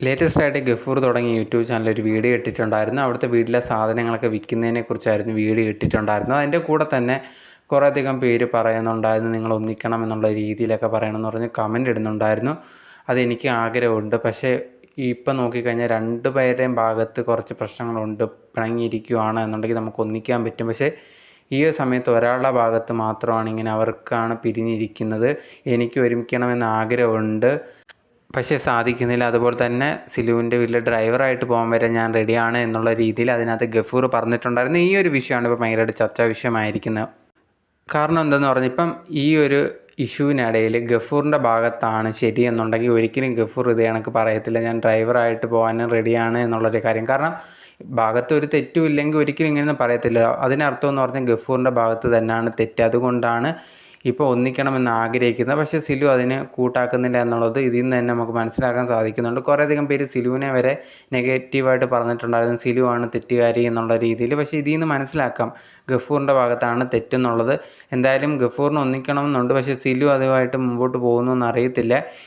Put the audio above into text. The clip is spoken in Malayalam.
ലേറ്റസ്റ്റ് ആയിട്ട് ഗഫൂർ തുടങ്ങിയ യൂട്യൂബ് ചാനൽ ഒരു വീഡിയോ ഇട്ടിട്ടുണ്ടായിരുന്നു. അവിടുത്തെ വീട്ടിലെ സാധനങ്ങളൊക്കെ വിൽക്കുന്നതിനെ കുറിച്ചായിരുന്നു വീഡിയോ ഇട്ടിട്ടുണ്ടായിരുന്നത്. അതിൻ്റെ കൂടെ തന്നെ കുറേയധികം പേര് പറയുന്നുണ്ടായിരുന്നു, നിങ്ങൾ ഒന്നിക്കണം എന്നുള്ള രീതിയിലൊക്കെ പറയണമെന്ന് പറഞ്ഞ് കമൻ്റ് ഇടുന്നുണ്ടായിരുന്നു. അതെനിക്ക് ആഗ്രഹമുണ്ട്. പക്ഷേ ഇപ്പം നോക്കിക്കഴിഞ്ഞാൽ രണ്ട് പേരുടെയും ഭാഗത്ത് കുറച്ച് പ്രശ്നങ്ങളുണ്ട്. പിണങ്ങിയിരിക്കുകയാണ് എന്നുണ്ടെങ്കിൽ നമുക്ക് ഒന്നിക്കാൻ പറ്റും. പക്ഷേ ഈ ഒരു സമയത്ത് ഒരാളുടെ ഭാഗത്ത് മാത്രമാണ് ഇങ്ങനെ അവർക്കാണ് പിരിഞ്ഞിരിക്കുന്നത്. എനിക്ക് ഒരുമിക്കണമെന്ന് ആഗ്രഹമുണ്ട്, പക്ഷേ സാധിക്കുന്നില്ല. അതുപോലെ തന്നെ സിലുവിൻ്റെ വീട്ടിൽ ഡ്രൈവറായിട്ട് പോകാൻ വരെ ഞാൻ റെഡിയാണ് എന്നുള്ള രീതിയിൽ അതിനകത്ത് ഗഫൂർ പറഞ്ഞിട്ടുണ്ടായിരുന്നു. ഈ ഒരു വിഷയമാണ് ഇപ്പോൾ ഭയങ്കരമായിട്ട് ചർച്ചാ വിഷയമായിരിക്കുന്നത്. കാരണം എന്തെന്ന് പറഞ്ഞാൽ ഇപ്പം ഈ ഒരു ഇഷ്യൂവിനിടയിൽ ഗഫൂറിൻ്റെ ഭാഗത്താണ് ശരി എന്നുണ്ടെങ്കിൽ ഒരിക്കലും ഗഫൂർ ഇത് കണക്ക് പറയത്തില്ല, ഞാൻ ഡ്രൈവറായിട്ട് പോകാനും റെഡിയാണ് എന്നുള്ളൊരു കാര്യം. കാരണം ഭാഗത്ത് ഒരു തെറ്റും ഇല്ലെങ്കിൽ ഒരിക്കലും ഇങ്ങനെയൊന്നും പറയത്തില്ല. അതിനർത്ഥം എന്ന് പറഞ്ഞാൽ ഗഫൂറിൻ്റെ ഭാഗത്ത് തന്നെയാണ് തെറ്റ്. അതുകൊണ്ടാണ് ഇപ്പോൾ ഒന്നിക്കണമെന്ന് ആഗ്രഹിക്കുന്നത്. പക്ഷേ സിലു അതിന് കൂട്ടാക്കുന്നില്ല എന്നുള്ളത് ഇതിൽ നിന്ന് തന്നെ നമുക്ക് മനസ്സിലാക്കാൻ സാധിക്കുന്നുണ്ട്. കുറേയധികം പേര് സിലുവിനെ വരെ നെഗറ്റീവായിട്ട് പറഞ്ഞിട്ടുണ്ടായിരുന്നു, സിലു ആണ് തെറ്റുകാരി എന്നുള്ള രീതിയിൽ. പക്ഷേ ഇതിൽ നിന്ന് മനസ്സിലാക്കാം ഗഫൂറിൻ്റെ ഭാഗത്താണ് തെറ്റെന്നുള്ളത്. എന്തായാലും ഗഫൂറിന് ഒന്നിക്കണമെന്നുണ്ട്, പക്ഷേ സിലു അതുമായിട്ട് മുമ്പോട്ട് പോകുന്നു എന്നറിയത്തില്ല.